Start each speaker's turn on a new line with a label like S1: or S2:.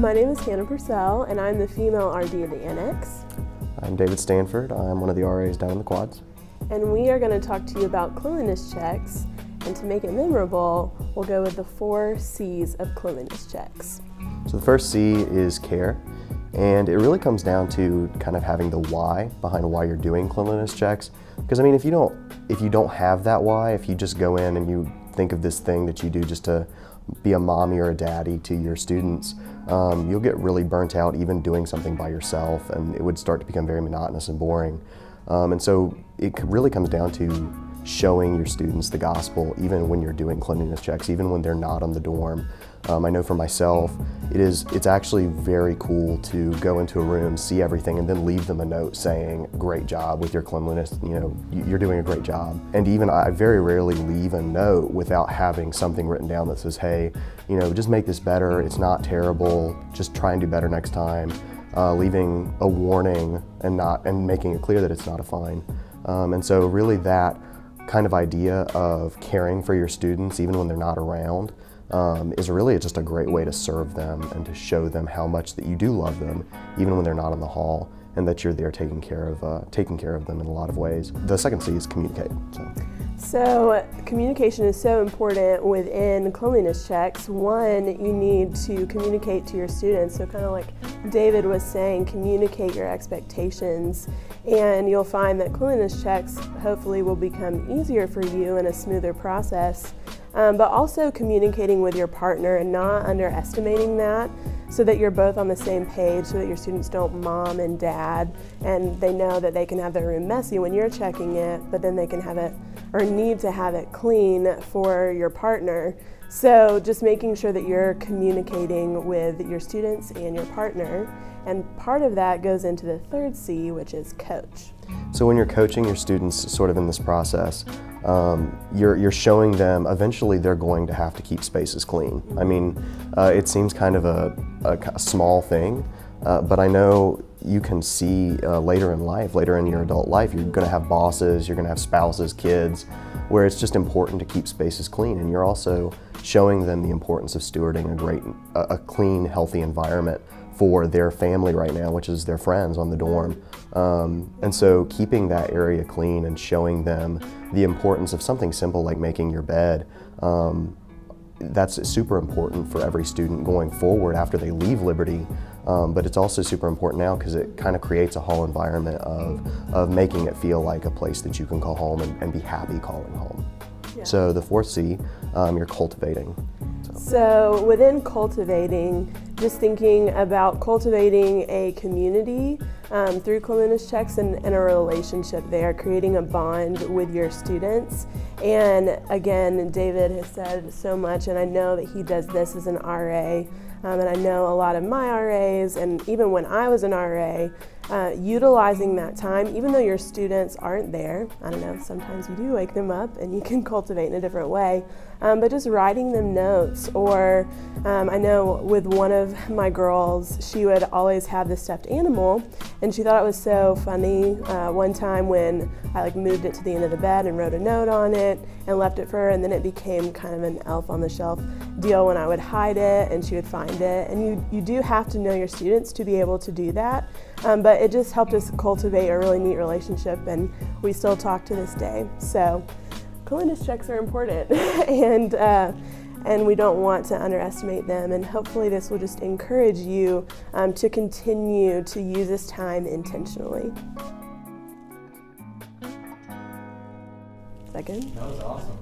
S1: My name is Hannah Purcell, and I'm the female RD of the Annex.
S2: I'm David Stanford. I'm one of the RAs down in the quads.
S1: And we are going to talk to you about cleanliness checks, and to make it memorable, we'll go with the 4 C's of cleanliness checks.
S2: So the first C is care, and it really comes down to kind of having the why behind why you're doing cleanliness checks. Because I mean, if you don't have that why, if you just go in and you think of this thing that you do just to be a mommy or a daddy to your students, you'll get really burnt out even doing something by yourself, and it would start to become very monotonous and boring. And so it really comes down to showing your students the gospel even when you're doing cleanliness checks, even when they're not on the dorm. I know for myself, it's actually very cool to go into a room, see everything, and then leave them a note saying, great job with your cleanliness, you're doing a great job. And even I very rarely leave a note without having something written down that says, hey, just make this better, it's not terrible, just try and do better next time. Leaving a warning and making it clear that it's not a fine. And so really that kind of idea of caring for your students even when they're not around is really just a great way to serve them and to show them how much that you do love them even when they're not in the hall, and that you're there taking care of them in a lot of ways. The second C is communicate.
S1: So communication is so important within cleanliness checks. One, you need to communicate to your students. So kind of like David was saying, communicate your expectations, and you'll find that cleanliness checks hopefully will become easier for you and a smoother process. But also communicating with your partner and not underestimating that, so that you're both on the same page, so that your students don't mom and dad, and they know that they can have their room messy when you're checking it, but then they can have it or need to have it clean for your partner. So just making sure that you're communicating with your students and your partner. And part of that goes into the third C, which is coach.
S2: So when you're coaching your students sort of in this process, you're showing them eventually they're going to have to keep spaces clean. I mean, it seems kind of a small thing, but I know you can see later in life, later in your adult life, you're going to have bosses, you're going to have spouses, kids, where it's just important to keep spaces clean, and you're also showing them the importance of stewarding a clean, healthy environment for their family right now, which is their friends on the dorm. And so keeping that area clean and showing them the importance of something simple like making your bed, that's super important for every student going forward after they leave Liberty. But it's also super important now because it kind of creates a whole environment of making it feel like a place that you can call home and be happy calling home. Yeah. So the fourth C, you're cultivating.
S1: So within cultivating, just thinking about cultivating a community through cleanliness checks and a relationship there, creating a bond with your students. And again, David has said so much, and I know that he does this as an RA, and I know a lot of my RAs, and even when I was an RA, utilizing that time, even though your students aren't there. I don't know, sometimes you do wake them up and you can cultivate in a different way, but just writing them notes, or I know with one of my girls, she would always have this stuffed animal, and she thought it was so funny one time when I moved it to the end of the bed and wrote a note on it and left it for her, and then it became kind of an elf on the shelf deal when I would hide it and she would find it. And you do have to know your students to be able to do that, but it just helped us cultivate a really neat relationship, and we still talk to this day. So cleanliness checks are important and we don't want to underestimate them, and hopefully this will just encourage you to continue to use this time intentionally. Second?
S3: That was awesome.